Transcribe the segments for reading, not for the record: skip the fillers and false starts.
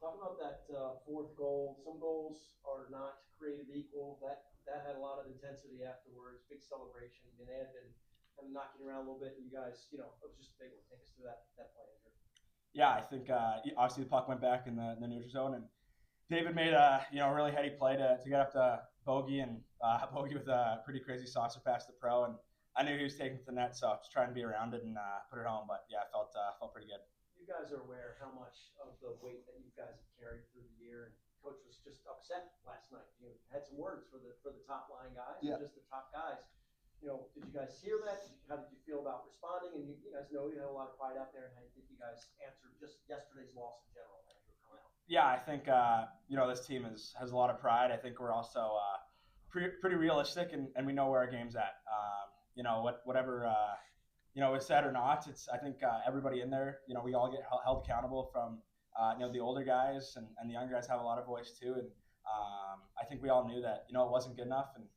Talk about that fourth goal. Some goals are not created equal. That had a lot of intensity afterwards. Big celebration. I mean, they had been kind of knocking around a little bit, and you guys, it was just a big one. Take us through that play, Andrew. Yeah, I think obviously the puck went back in the neutral zone, and David made a really heady play to get up to Bogey, and Bogey with a pretty crazy saucer pass to Pro, and I knew he was taking it to the net, so I was trying to be around it and put it home. But yeah, I felt pretty good. You guys are aware how much of the weight that you guys have carried through the year, and coach was just upset last night. You had some words for the top line guys, yeah, and just the top guys. Did you guys hear that? How did you feel about responding? And you guys know you had a lot of pride out there, and how do you think you guys answered just yesterday's loss in general, Andrew, coming out? Yeah, I think this team has a lot of pride. I think we're also pretty realistic, and we know where our game's at. Whatever is said or not, it's I think everybody in there, we all get held accountable from the older guys, and the younger guys have a lot of voice too. And I think we all knew that it wasn't good enough, and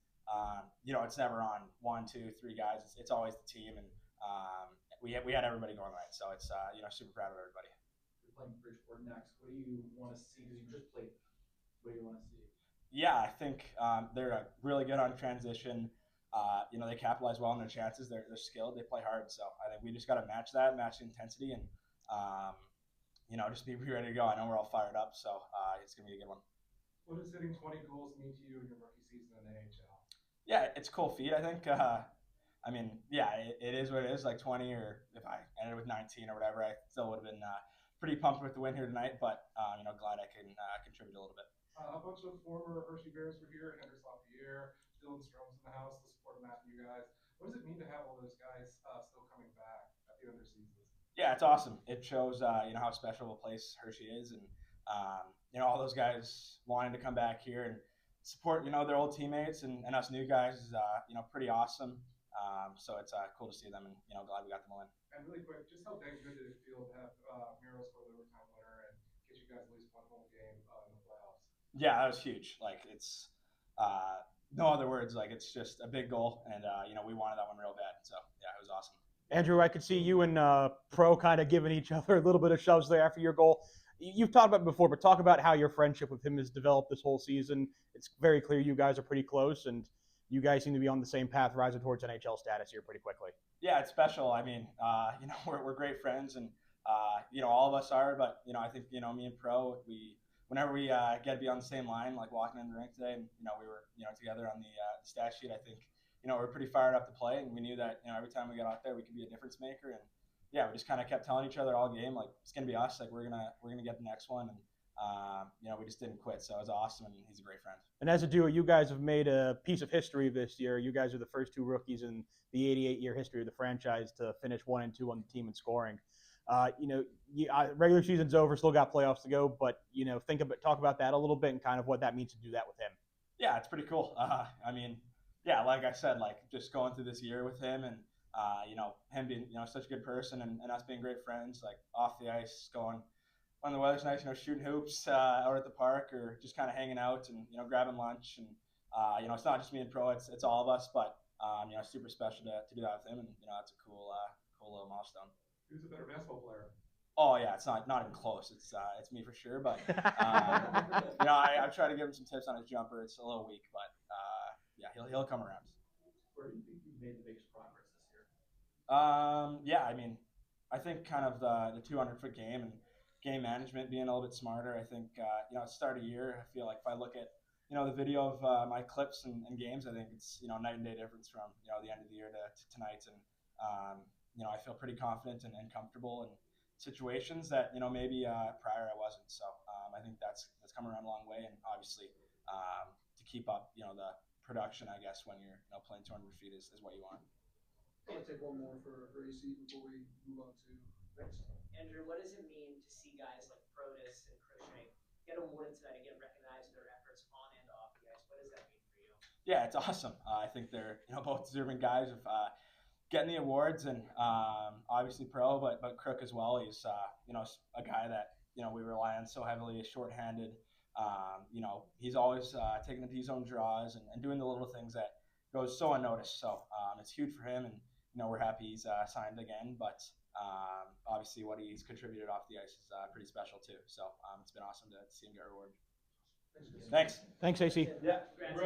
it's never on one, two, three guys. It's always the team, and we had everybody going right. So it's super proud of everybody. You're playing Bridgeport next. What do you want to see? Because you just played. What do you want to see? Yeah, I think they're really good on transition. They capitalize well on their chances. They're skilled. They play hard. So I think we just got to match the intensity, and just be ready to go. I know we're all fired up, so it's gonna be a good one. What does hitting 20 goals mean to you in your rookie season in the NHL? Yeah, it's a cool feat. I think. Yeah, it is what it is. Like 20, or if I ended with 19 or whatever, I still would have been pretty pumped with the win here tonight. But glad I can contribute a little bit. A bunch of former Hershey Bears were here. Hendrix Lapierre, Dylan Strome's in the house to support Matthew, you guys. What does it mean to have all those guys still coming back at the end of their seasons? Yeah, it's awesome. It shows how special a place Hershey is, and all those guys wanting to come back here and support their old teammates and us new guys is pretty awesome. So it's cool to see them, and glad we got them all in. And really quick, just how dang good did it feel to have Miro score the overtime winner and get you guys at least one home game in the playoffs? Yeah, that was huge. Like it's no other words. Like it's just a big goal, and we wanted that one real bad. So yeah, it was awesome. Andrew, I could see you and Pro kind of giving each other a little bit of shoves there after your goal. You've talked about it before, but talk about how your friendship with him has developed this whole season. It's very clear you guys are pretty close, and you guys seem to be on the same path, rising towards NHL status here pretty quickly. Yeah, it's special. I mean, we're great friends, and all of us are. But I think me and Pro, whenever we get to be on the same line, like walking in the rink today, and we were together on the stat sheet. I think we're pretty fired up to play, and we knew that every time we got out there, we could be a difference maker. And yeah, we just kind of kept telling each other all game, like it's gonna be us, like we're gonna get the next one, and we just didn't quit. So it was awesome, and he's a great friend. And as a duo, you guys have made a piece of history this year. You guys are the first two rookies in the 88-year history of the franchise to finish 1 and 2 on the team in scoring. Regular season's over, still got playoffs to go, but talk about that a little bit and kind of what that means to do that with him. Yeah, it's pretty cool. Yeah, like I said, like just going through this year with him, and him being such a good person, and us being great friends, like off the ice, going when the weather's nice, shooting hoops out at the park, or just kind of hanging out and grabbing lunch, and it's not just me and Pro, it's all of us, but super special to do that with him, and it's a cool little milestone. Who's a better basketball player? Oh yeah, it's not even close. It's me for sure. But I've tried to give him some tips on his jumper. It's a little weak, but yeah, he'll come around. Where do you think you've made the biggest progress this year? Yeah, I think kind of the 200-foot game and game management, being a little bit smarter. I think at the start of the year, I feel like if I look at the video of my clips and games, I think it's night and day difference from the end of the year to tonight, and I feel pretty confident and comfortable in situations that maybe prior I wasn't. So I think that's come around a long way, and obviously to keep up the production, I guess, when you're playing 200 feet is what you want. I'm gonna take one more for AC before we move on to next. Andrew, what does it mean to see guys like Protas and Crochet get awarded tonight and get recognized for their efforts on and off the ice? What does that mean for you? Yeah, it's awesome. I think they're both deserving guys of getting the awards, and obviously Pro, but Crook as well. He's a guy that we rely on so heavily. Shorthanded, he's always taking the D zone draws and doing the little things that goes so unnoticed. So it's huge for him, and we're happy he's signed again. But obviously what he's contributed off the ice is pretty special too. So it's been awesome to see him get rewarded. Thanks. Thanks. Thanks, AC. Yeah. Congrats.